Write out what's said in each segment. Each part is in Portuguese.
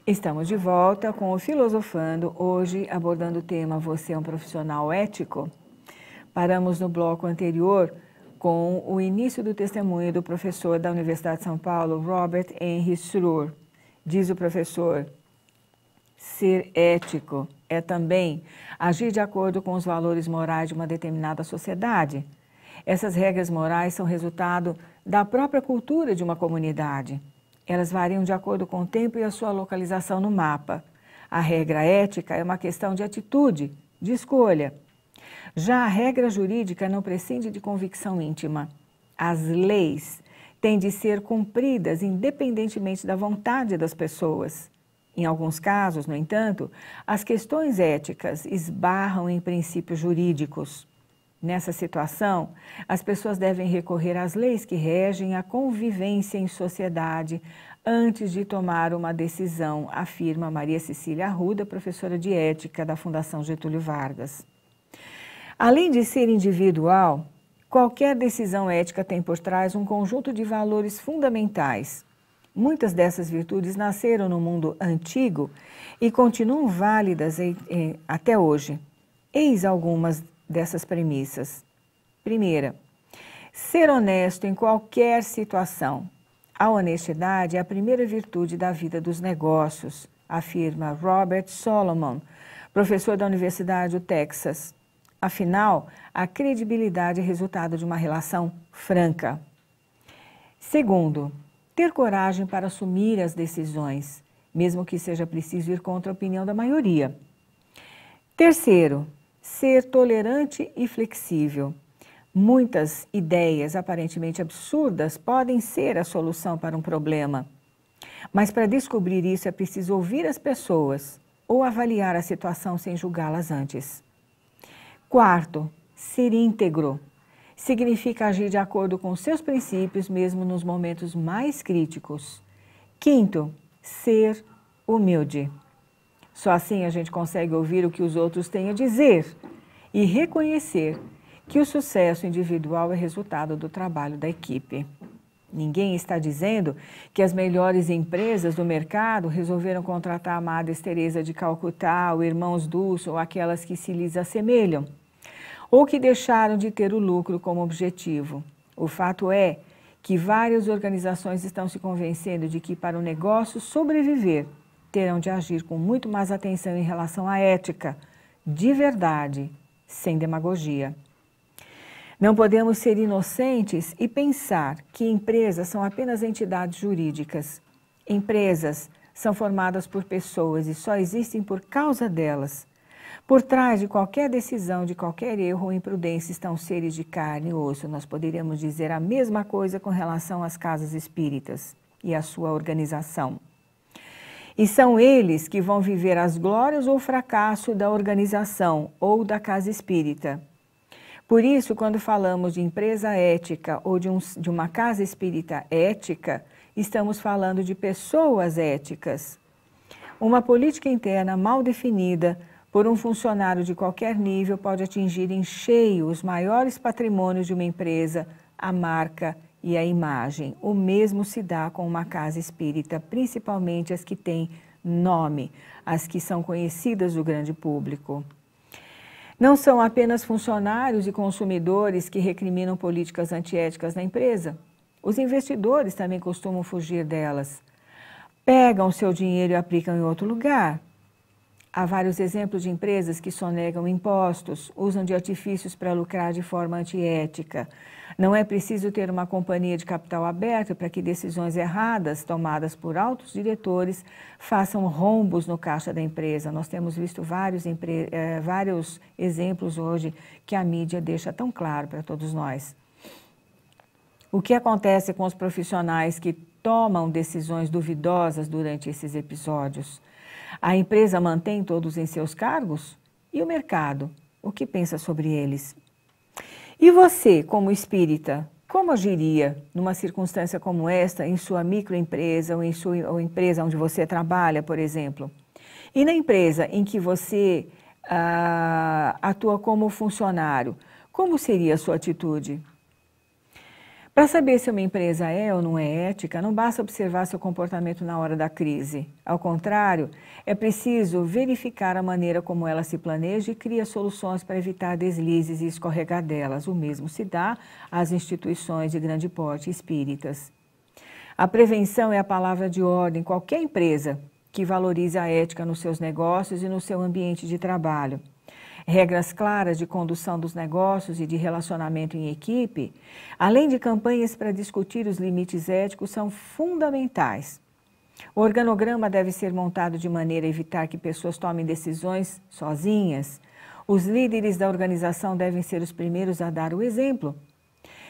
Estamos de volta com o Filosofando, hoje abordando o tema Você é um profissional ético? Paramos no bloco anterior com o início do testemunho do professor da Universidade de São Paulo, Robert Henry Schroer. Diz o professor: ser ético é também agir de acordo com os valores morais de uma determinada sociedade. Essas regras morais são resultado da própria cultura de uma comunidade. Elas variam de acordo com o tempo e a sua localização no mapa. A regra ética é uma questão de atitude, de escolha. Já a regra jurídica não prescinde de convicção íntima. As leis têm de ser cumpridas independentemente da vontade das pessoas. Em alguns casos, no entanto, as questões éticas esbarram em princípios jurídicos. Nessa situação, as pessoas devem recorrer às leis que regem a convivência em sociedade antes de tomar uma decisão, afirma Maria Cecília Arruda, professora de ética da Fundação Getúlio Vargas. Além de ser individual, qualquer decisão ética tem por trás um conjunto de valores fundamentais. Muitas dessas virtudes nasceram no mundo antigo e continuam válidas até hoje. Eis algumas dessas premissas. Primeira, ser honesto em qualquer situação. A honestidade é a primeira virtude da vida dos negócios, afirma Robert Solomon, professor da Universidade do Texas. Afinal, a credibilidade é resultado de uma relação franca. Segundo, ter coragem para assumir as decisões, mesmo que seja preciso ir contra a opinião da maioria. Terceiro, ser tolerante e flexível. Muitas ideias aparentemente absurdas podem ser a solução para um problema. Mas para descobrir isso é preciso ouvir as pessoas ou avaliar a situação sem julgá-las antes. Quarto, ser íntegro. Significa agir de acordo com seus princípios, mesmo nos momentos mais críticos. Quinto, ser humilde. Só assim a gente consegue ouvir o que os outros têm a dizer e reconhecer que o sucesso individual é resultado do trabalho da equipe. Ninguém está dizendo que as melhores empresas do mercado resolveram contratar a Madre Teresa de Calcutá, ou Irmãos Dulce, ou aquelas que se lhes assemelham, ou que deixaram de ter o lucro como objetivo. O fato é que várias organizações estão se convencendo de que para o negócio sobreviver, terão de agir com muito mais atenção em relação à ética, de verdade, sem demagogia. Não podemos ser inocentes e pensar que empresas são apenas entidades jurídicas. Empresas são formadas por pessoas e só existem por causa delas. Por trás de qualquer decisão, de qualquer erro ou imprudência estão seres de carne e osso. Nós poderíamos dizer a mesma coisa com relação às casas espíritas e à sua organização. E são eles que vão viver as glórias ou o fracasso da organização ou da casa espírita. Por isso, quando falamos de empresa ética ou de uma casa espírita ética, estamos falando de pessoas éticas. Uma política interna mal definida por um funcionário de qualquer nível pode atingir em cheio os maiores patrimônios de uma empresa, a marca e a imagem. O mesmo se dá com uma casa espírita, principalmente as que têm nome, as que são conhecidas do grande público. Não são apenas funcionários e consumidores que recriminam políticas antiéticas na empresa. Os investidores também costumam fugir delas. Pegam seu dinheiro e aplicam em outro lugar. Há vários exemplos de empresas que sonegam impostos, usam de artifícios para lucrar de forma antiética. Não é preciso ter uma companhia de capital aberto para que decisões erradas tomadas por altos diretores façam rombos no caixa da empresa. Nós temos visto vários exemplos hoje que a mídia deixa tão claro para todos nós. O que acontece com os profissionais que tomam decisões duvidosas durante esses episódios? A empresa mantém todos em seus cargos? E o mercado? O que pensa sobre eles? E você, como espírita, como agiria numa circunstância como esta em sua microempresa ou empresa onde você trabalha, por exemplo? E na empresa em que você atua como funcionário, como seria a sua atitude? Para saber se uma empresa é ou não é ética, não basta observar seu comportamento na hora da crise. Ao contrário, é preciso verificar a maneira como ela se planeja e cria soluções para evitar deslizes e escorregadelas. O mesmo se dá às instituições de grande porte espíritas. A prevenção é a palavra de ordem em qualquer empresa que valorize a ética nos seus negócios e no seu ambiente de trabalho. Regras claras de condução dos negócios e de relacionamento em equipe, além de campanhas para discutir os limites éticos, são fundamentais. O organograma deve ser montado de maneira a evitar que pessoas tomem decisões sozinhas. Os líderes da organização devem ser os primeiros a dar o exemplo.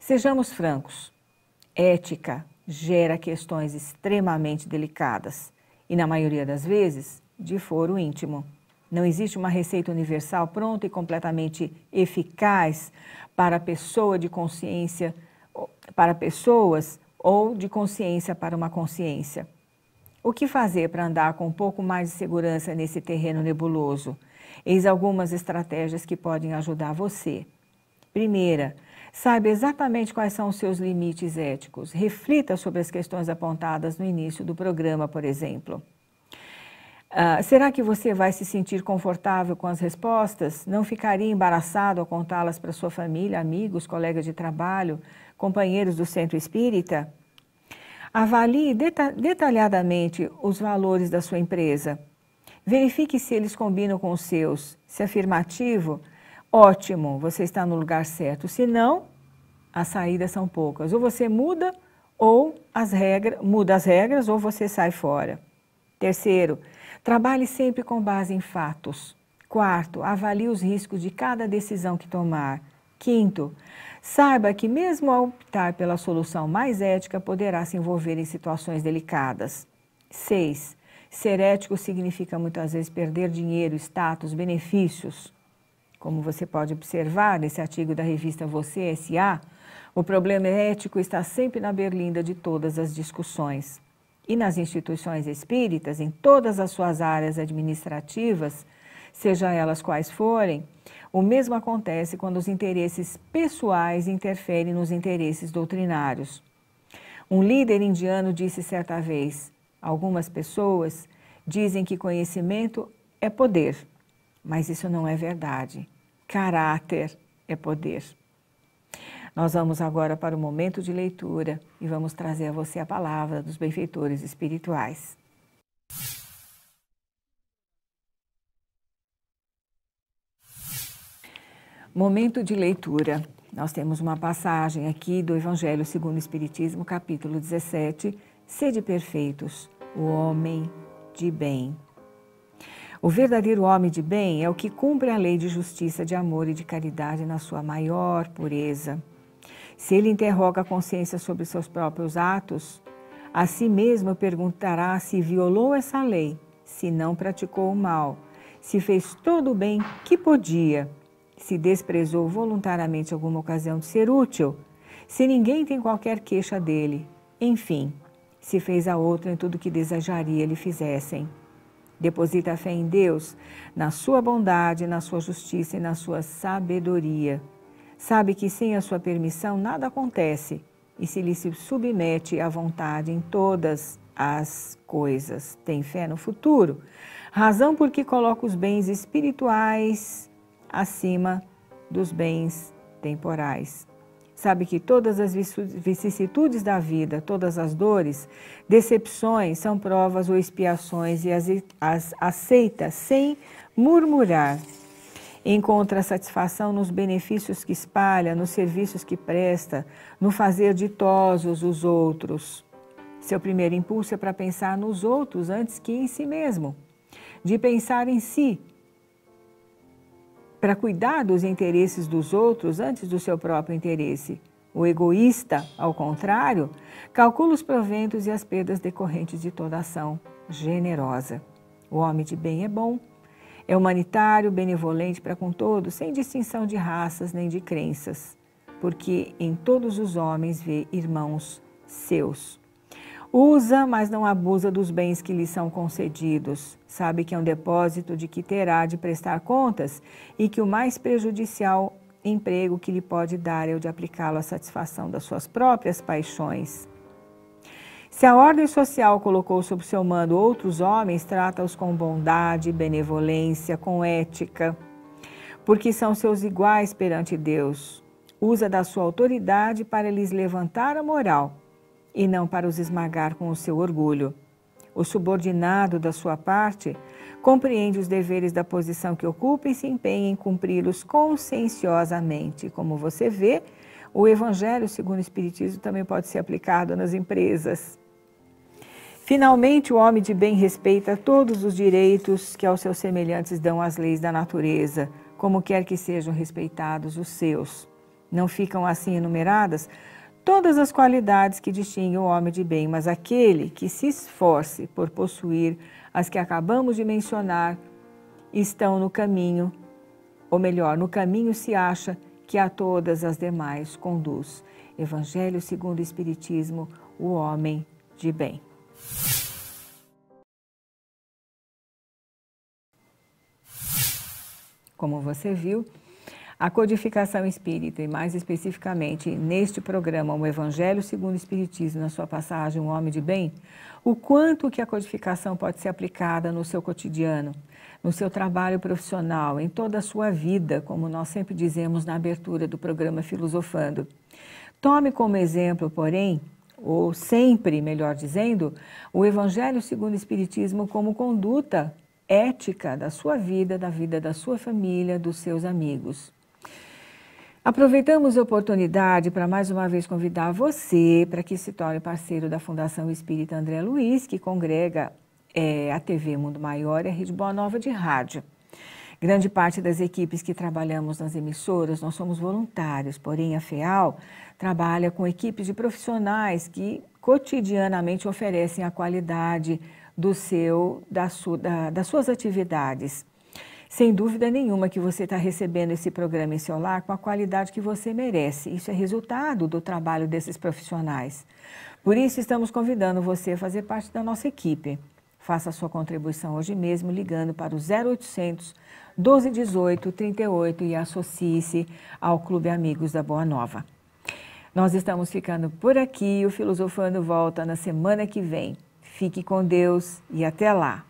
Sejamos francos, ética gera questões extremamente delicadas e, na maioria das vezes, de foro íntimo. Não existe uma receita universal pronta e completamente eficaz para pessoa de consciência, para pessoas ou de consciência para uma consciência. O que fazer para andar com um pouco mais de segurança nesse terreno nebuloso? Eis algumas estratégias que podem ajudar você. Primeira, saiba exatamente quais são os seus limites éticos. Reflita sobre as questões apontadas no início do programa, por exemplo. Será que você vai se sentir confortável com as respostas? Não ficaria embaraçado ao contá-las para sua família, amigos, colegas de trabalho, companheiros do centro espírita? Avalie detalhadamente os valores da sua empresa. Verifique se eles combinam com os seus. Se afirmativo, ótimo, você está no lugar certo. Se não, as saídas são poucas. Ou você muda as regras ou você sai fora. Terceiro, trabalhe sempre com base em fatos. Quarto, avalie os riscos de cada decisão que tomar. Quinto, saiba que mesmo ao optar pela solução mais ética, poderá se envolver em situações delicadas. 6. Ser ético significa muitas vezes perder dinheiro, status, benefícios. Como você pode observar nesse artigo da revista Você S.A., o problema ético está sempre na berlinda de todas as discussões. E nas instituições espíritas, em todas as suas áreas administrativas, seja elas quais forem, o mesmo acontece quando os interesses pessoais interferem nos interesses doutrinários. Um líder indiano disse certa vez: algumas pessoas dizem que conhecimento é poder, mas isso não é verdade. Caráter é poder. Nós vamos agora para o momento de leitura e vamos trazer a você a palavra dos benfeitores espirituais. Momento de leitura. Nós temos uma passagem aqui do Evangelho segundo o Espiritismo, capítulo 17, Sede perfeitos, o homem de bem. O verdadeiro homem de bem é o que cumpre a lei de justiça, de amor e de caridade na sua maior pureza. Se ele interroga a consciência sobre seus próprios atos, a si mesmo perguntará se violou essa lei, se não praticou o mal, se fez todo o bem que podia, se desprezou voluntariamente alguma ocasião de ser útil, se ninguém tem qualquer queixa dele, enfim, se fez a outro em tudo que desejaria lhe fizessem. Deposita a fé em Deus, na sua bondade, na sua justiça e na sua sabedoria. Sabe que sem a sua permissão nada acontece e se lhe submete à vontade em todas as coisas. Tem fé no futuro, razão por que coloca os bens espirituais acima dos bens temporais. Sabe que todas as vicissitudes da vida, todas as dores, decepções são provas ou expiações e as aceita sem murmurar. Encontra satisfação nos benefícios que espalha, nos serviços que presta, no fazer ditosos os outros. Seu primeiro impulso é para pensar nos outros antes que em si mesmo, de pensar em si, para cuidar dos interesses dos outros antes do seu próprio interesse. O egoísta, ao contrário, calcula os proventos e as perdas decorrentes de toda ação generosa. O homem de bem é bom, é humanitário, benevolente para com todos, sem distinção de raças nem de crenças, porque em todos os homens vê irmãos seus. Usa, mas não abusa dos bens que lhe são concedidos. Sabe que é um depósito de que terá de prestar contas e que o mais prejudicial emprego que lhe pode dar é o de aplicá-lo à satisfação das suas próprias paixões. Se a ordem social colocou sob seu mando outros homens, trata-os com bondade, benevolência, com ética, porque são seus iguais perante Deus. Usa da sua autoridade para lhes levantar a moral e não para os esmagar com o seu orgulho. O subordinado, da sua parte, compreende os deveres da posição que ocupa e se empenha em cumpri-los conscienciosamente. Como você vê, o Evangelho segundo o Espiritismo também pode ser aplicado nas empresas. Finalmente, o homem de bem respeita todos os direitos que aos seus semelhantes dão as leis da natureza, como quer que sejam respeitados os seus. Não ficam assim enumeradas todas as qualidades que distinguem o homem de bem, mas aquele que se esforce por possuir as que acabamos de mencionar estão no caminho, ou melhor, no caminho se acha que a todas as demais conduz. Evangelho segundo o Espiritismo, o homem de bem. Como você viu, a codificação espírita, e mais especificamente neste programa, o Evangelho segundo o Espiritismo, na sua passagem, O Homem de Bem, o quanto que a codificação pode ser aplicada no seu cotidiano, no seu trabalho profissional, em toda a sua vida, como nós sempre dizemos na abertura do programa Filosofando. Tome como exemplo, porém, ou sempre, melhor dizendo, o Evangelho segundo o Espiritismo como conduta ética da sua vida, da vida da sua família, dos seus amigos. Aproveitamos a oportunidade para mais uma vez convidar você para que se torne parceiro da Fundação Espírita André Luiz, que congrega a TV Mundo Maior e a Rede Boa Nova de rádio. Grande parte das equipes que trabalhamos nas emissoras, nós somos voluntários, porém a FEAL trabalha com equipes de profissionais que cotidianamente oferecem a qualidade das suas atividades. Sem dúvida nenhuma que você está recebendo esse programa em seu lar com a qualidade que você merece. Isso é resultado do trabalho desses profissionais. Por isso, estamos convidando você a fazer parte da nossa equipe. Faça a sua contribuição hoje mesmo ligando para o 0800 1218 38 e associe-se ao Clube Amigos da Boa Nova. Nós estamos ficando por aqui. O Filosofando volta na semana que vem. Fique com Deus e até lá!